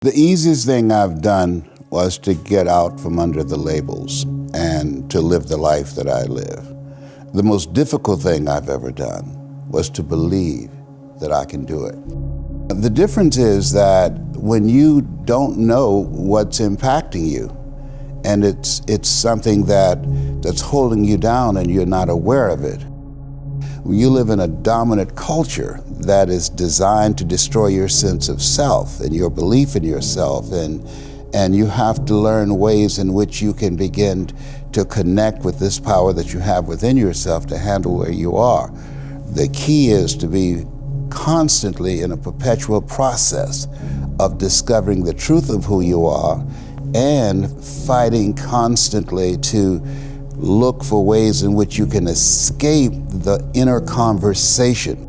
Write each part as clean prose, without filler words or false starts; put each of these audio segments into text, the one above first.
The easiest thing I've done was to get out from under the labels and to live the life that I live. The most difficult thing I've ever done was to believe that I can do it. The difference is that when you don't know what's impacting you, and it's something that's holding you down and you're not aware of it. You live in a dominant culture that is designed to destroy your sense of self and your belief in yourself, and you have to learn ways in which you can begin to connect with this power that you have within yourself to handle where you are. The key is to be constantly in a perpetual process of discovering the truth of who you are and fighting constantly to look for ways in which you can escape the inner conversation.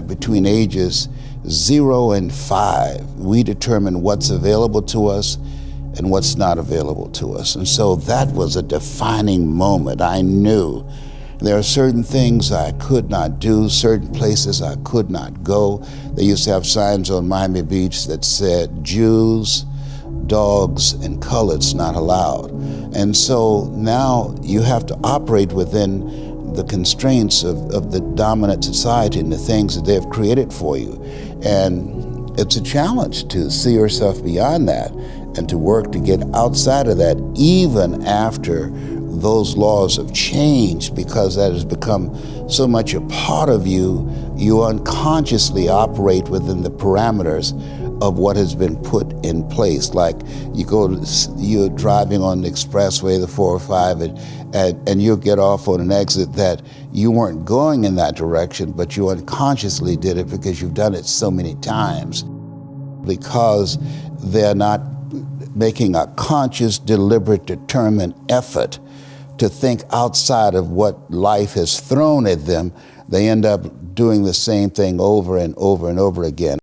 Between ages 0 and 5, we determine what's available to us and what's not available to us. And so that was a defining moment. I knew there are certain things I could not do, certain places I could not go. They used to have signs on Miami Beach that said, Jews, dogs, and coloreds not allowed. And so now you have to operate within the constraints of the dominant society and the things that they've created for you. And it's a challenge to see yourself beyond that and to work to get outside of that, even after those laws have changed, because that has become so much a part of you. You unconsciously operate within the parameters of what has been put in place. Like you're driving on the expressway, the 405, and you'll get off on an exit that you weren't going in that direction, but you unconsciously did it because you've done it so many times. Because they're not making a conscious, deliberate, determined effort to think outside of what life has thrown at them, they end up doing the same thing over and over and over again.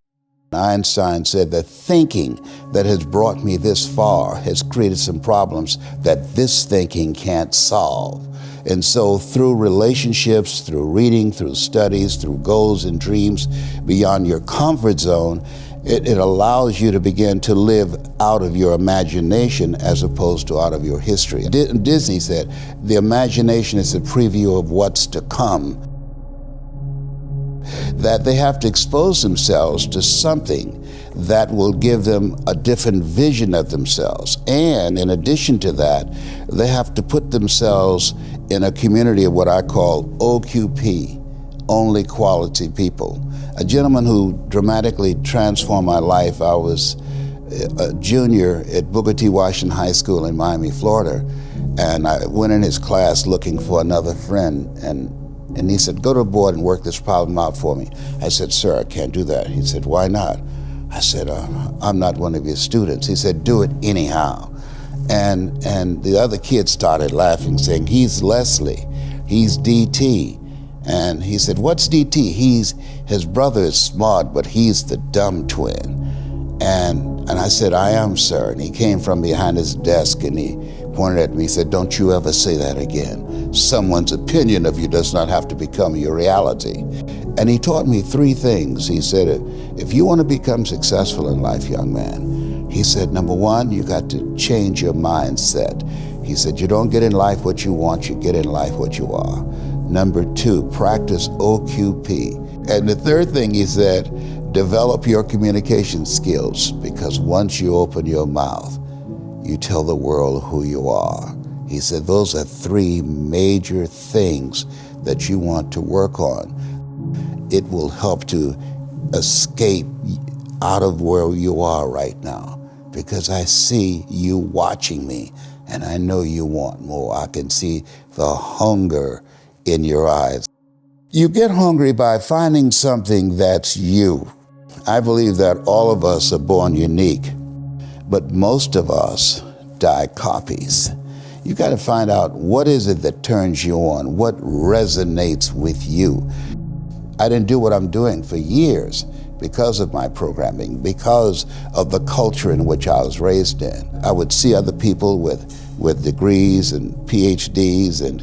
Einstein said that thinking that has brought me this far has created some problems that this thinking can't solve. And so through relationships, through reading, through studies, through goals and dreams beyond your comfort zone, it allows you to begin to live out of your imagination as opposed to out of your history. Disney said, the imagination is a preview of what's to come. That they have to expose themselves to something that will give them a different vision of themselves. And in addition to that, they have to put themselves in a community of what I call OQP, only quality people. A gentleman who dramatically transformed my life, I was a junior at Booker T. Washington High School in Miami, Florida, and I went in his class looking for another friend, and he said, go to the board and work this problem out for me. I said, sir, I can't do that. He said, why not? I said, I'm not one of your students. He said, do it anyhow. And the other kids started laughing, saying, he's Leslie, he's DT. And he said, what's DT? His brother is smart, but he's the dumb twin. And I said, I am, sir. And he came from behind his desk and he pointed at me, he said, don't you ever say that again. Someone's opinion of you does not have to become your reality. And he taught me 3 things. He said, if you want to become successful in life, young man, he said, number 1, you got to change your mindset. He said, you don't get in life what you want, you get in life what you are. Number 2, practice OQP. And the 3rd thing he said, develop your communication skills, because once you open your mouth, you tell the world who you are. He said, those are 3 major things that you want to work on. It will help to escape out of where you are right now, because I see you watching me and I know you want more. I can see the hunger in your eyes. You get hungry by finding something that's you. I believe that all of us are born unique, but most of us die copies. You got to find out what is it that turns you on, what resonates with you. I didn't do what I'm doing for years because of my programming, because of the culture in which I was raised in. I would see other people with degrees and PhDs and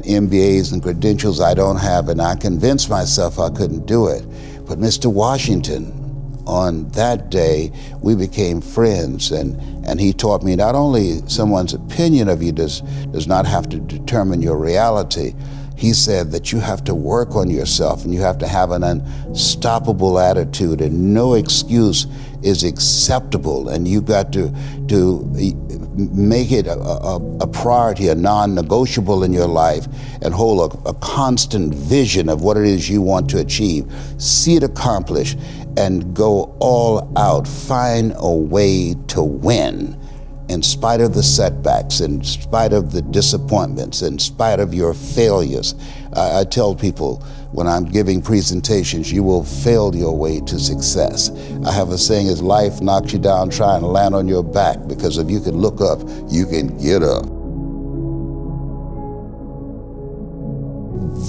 MBAs and credentials I don't have, and I convinced myself I couldn't do it. But Mr. Washington, on that day, we became friends, and he taught me not only someone's opinion of you does not have to determine your reality. He said that you have to work on yourself and you have to have an unstoppable attitude, and no excuse is acceptable, and you got to make it a priority, a non-negotiable in your life, and hold a constant vision of what it is you want to achieve. See it accomplished and go all out. Find a way to win in spite of the setbacks, in spite of the disappointments, in spite of your failures. I tell people when I'm giving presentations, you will fail your way to success. I have a saying, as life knocks you down, try and land on your back, because if you can look up, you can get up.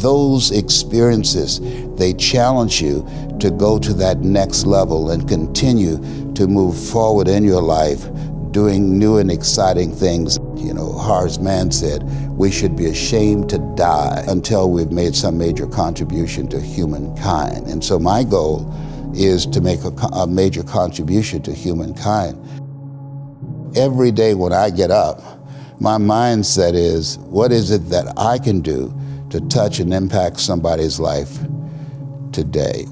Those experiences, they challenge you to go to that next level and continue to move forward in your life, doing new and exciting things. You know, Horace Mann said, we should be ashamed to die until we've made some major contribution to humankind. And so my goal is to make a major contribution to humankind. Every day when I get up, my mindset is, what is it that I can do to touch and impact somebody's life today?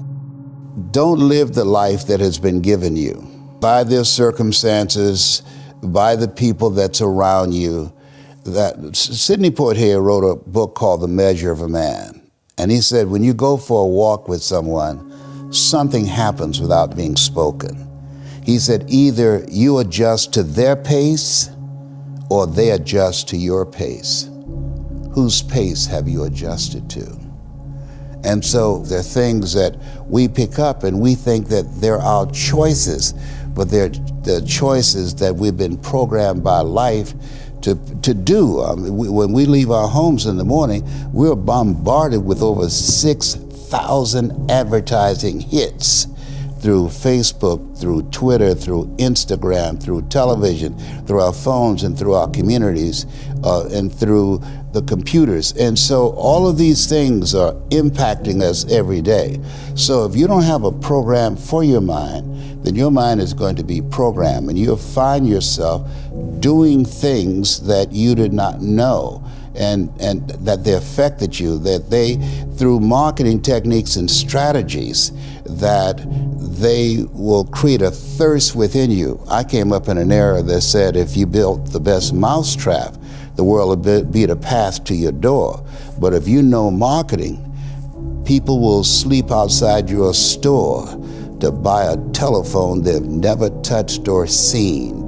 Don't live the life that has been given you by their circumstances, by the people that's around you. That Sidney Poitier wrote a book called The Measure of a Man. And he said, when you go for a walk with someone, something happens without being spoken. He said, either you adjust to their pace or they adjust to your pace. Whose pace have you adjusted to? And so there are things that we pick up and we think that they're our choices, but they're the choices that we've been programmed by life to do. When we leave our homes in the morning, we're bombarded with over 6,000 advertising hits through Facebook, through Twitter, through Instagram, through television, through our phones and through our communities, and through the computers. And so all of these things are impacting us every day. So if you don't have a program for your mind, then your mind is going to be programmed, and you'll find yourself doing things that you did not know, and that they affected you, that they, through marketing techniques and strategies, that they will create a thirst within you. I came up in an era that said if you built the best mousetrap, the world will be the path to your door. But if you know marketing, people will sleep outside your store to buy a telephone they've never touched or seen.